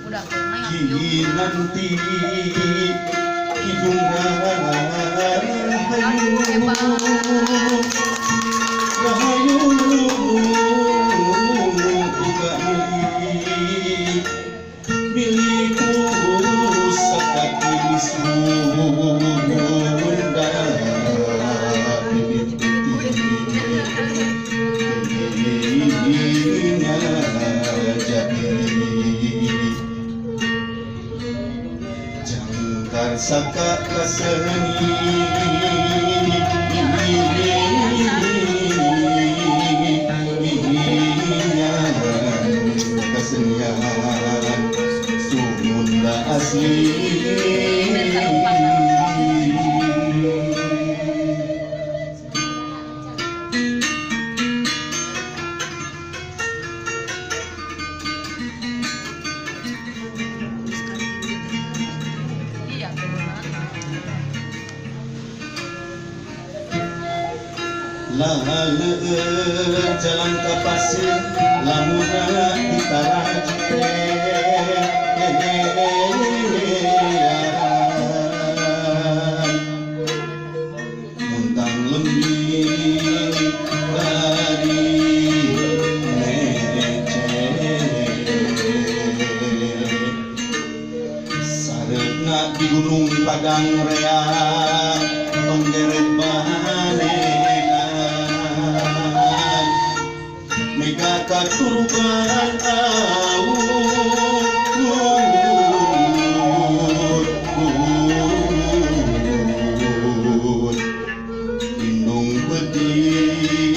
nanti kidung rahayu uga milikku sakaki sunda jangkar saka keseni kesenian Sunda asli lalu jalan ke pasir lamunna ditarajke muntang lembing dari nece sareuna di Gunung Padang Rea tonggeret mega katurukan awut lindung peti